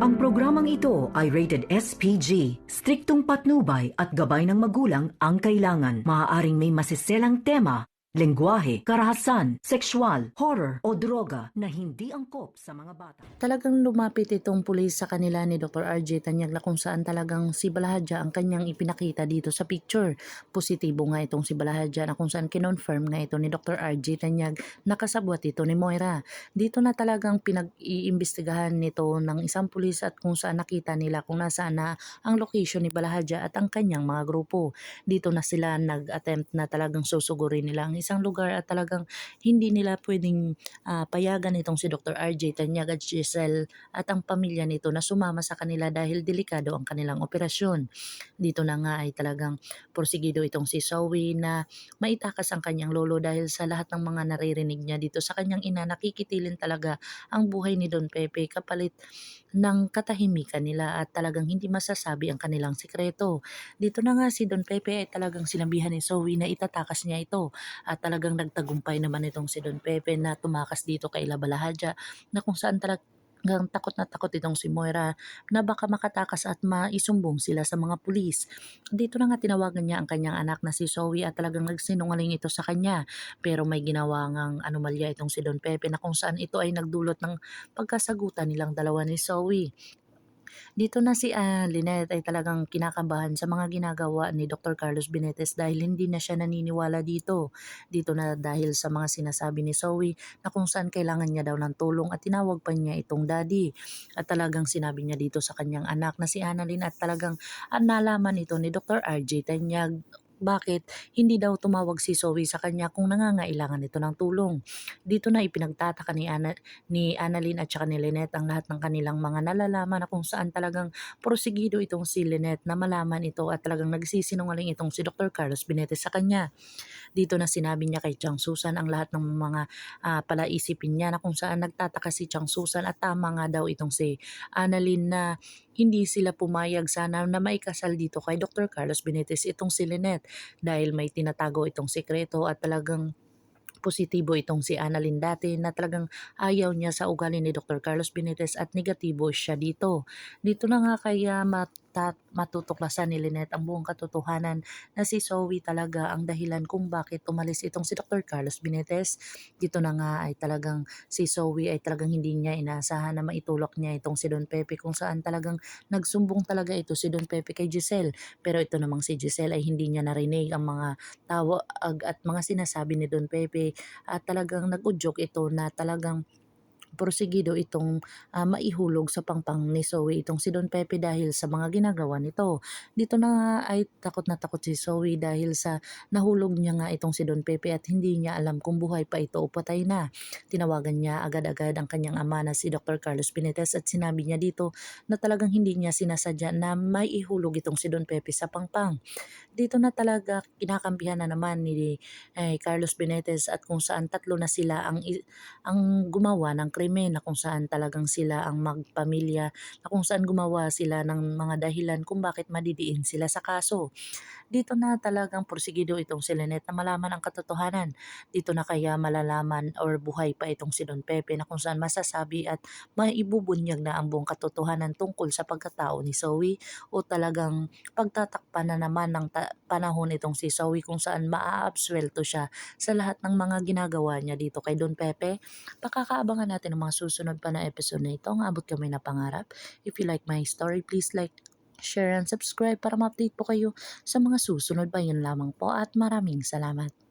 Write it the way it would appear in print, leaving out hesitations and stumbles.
Ang programang ito ay rated SPG. Striktong patnubay at gabay ng magulang ang kailangan. Maaaring may masiselang tema, lengguwahe, karahasan, sexual, horror o droga na hindi angkop sa mga bata. Talagang lumapit itong pulis sa kanila ni Dr. RJ Tanyag na kung saan talagang si Balahadja ang kanyang ipinakita dito sa picture. Positibo nga itong si Balahadja na kung saan kinonfirm nga ito ni Dr. RJ Tanyag na kasabwat ito ni Moira. Dito na talagang pinag-iimbestigahan nito ng isang pulis at kung saan nakita nila kung nasaan na ang location ni Balahadja at ang kanyang mga grupo. Dito na sila nag-attempt na talagang susugurin nila ang isang lugar at talagang hindi nila pwedeng payagan itong si Dr. RJ Tanyag at Giselle at ang pamilya nito na sumama sa kanila dahil delikado ang kanilang operasyon. Dito na nga ay talagang porsigido itong si Zoe na maitakas ang kanyang lolo dahil sa lahat ng mga naririnig niya dito sa kanyang ina, nakikitilin talaga ang buhay ni Don Pepe kapalit ng katahimikan nila at talagang hindi masasabi ang kanilang sikreto. Dito na nga si Don Pepe ay talagang sinabihan ni Zoe na itatakas niya ito at talagang nagtagumpay naman itong si Don Pepe na tumakas dito kay La Balahadja na kung saan talagang takot na takot itong si Moira na baka makatakas at maisumbong sila sa mga pulis. Dito na nga tinawagan niya ang kanyang anak na si Zoe at talagang nagsinungaling ito sa kanya pero may ginawa ngang anomalya itong si Don Pepe na kung saan ito ay nagdulot ng pagkasagutan nilang dalawa ni Zoe. Dito na si Lynette ay talagang kinakabahan sa mga ginagawa ni Dr. Carlos Benitez dahil hindi na siya naniniwala dito. Dito na dahil sa mga sinasabi ni Zoe na kung saan kailangan niya daw ng tulong at tinawag pa niya itong daddy. At talagang sinabi niya dito sa kanyang anak na si Annalyn at talagang nalaman ito ni Dr. RJ Tanyag bakit hindi daw tumawag si Zoe sa kanya kung nangangailangan ito ng tulong. Dito na ipinagtataka ni Annalyn at saka ni Lynette ang lahat ng kanilang mga nalalaman na kung saan talagang porsigido itong si Lynette na malaman ito at talagang nagsisinungaling itong si Dr. Carlos Benitez sa kanya. Dito na sinabi niya kay Chang Susan ang lahat ng mga palaisipin niya na kung saan nagtataka si Chang Susan at tama nga daw itong si Annalyn na hindi sila pumayag sana na maikasal dito kay Dr. Carlos Benitez itong si Lynette dahil may tinatago itong sekreto at talagang positibo itong si Annalyn dati na talagang ayaw niya sa ugali ni Dr. Carlos Benitez at negatibo siya dito. Dito na nga kaya matutuklasan ni Lynette ang buong katotohanan na si Zoe talaga ang dahilan kung bakit umalis itong si Dr. Carlos Benitez. Dito na nga ay talagang si Zoe ay talagang hindi niya inaasahan na maitulak niya itong si Don Pepe kung saan talagang nagsumbong talaga ito si Don Pepe kay Giselle. Pero ito namang si Giselle ay hindi niya narinig ang mga tawag at mga sinasabi ni Don Pepe at talagang nag-udyok ito na talagang porsigido itong maihulog sa pangpang ni Zoe itong si Don Pepe dahil sa mga ginagawa nito. Dito na nga ay takot na takot si Zoe dahil sa nahulog niya nga itong si Don Pepe at hindi niya alam kung buhay pa ito o patay na. Tinawagan niya agad-agad ang kanyang ama na si Dr. Carlos Benitez at sinabi niya dito na talagang hindi niya sinasadya na may ihulog itong si Don Pepe sa pangpang. Dito na talaga kinakampihan na naman ni Carlos Benitez at kung saan tatlo na sila ang gumawa ng krimen na kung saan talagang sila ang magpamilya na kung saan gumawa sila ng mga dahilan kung bakit madidiin sila sa kaso. Dito na talagang porsigido itong si Lynette na malaman ang katotohanan. Dito na kaya malalaman or buhay pa itong si Don Pepe na kung saan masasabi at maibubunyag na ang buong katotohanan tungkol sa pagkatao ni Zoe o talagang pagtatakpan na naman ng panahon itong si Zoe kung saan maaabsuelto siya sa lahat ng mga ginagawa niya dito kay Don Pepe. Pakakaabangan natin ang mga susunod pa na episode na ito. Ang abot kami na pangarap. If you like my story, please like, share, and subscribe para ma-update po kayo sa mga susunod pa. Yun lamang po at maraming salamat.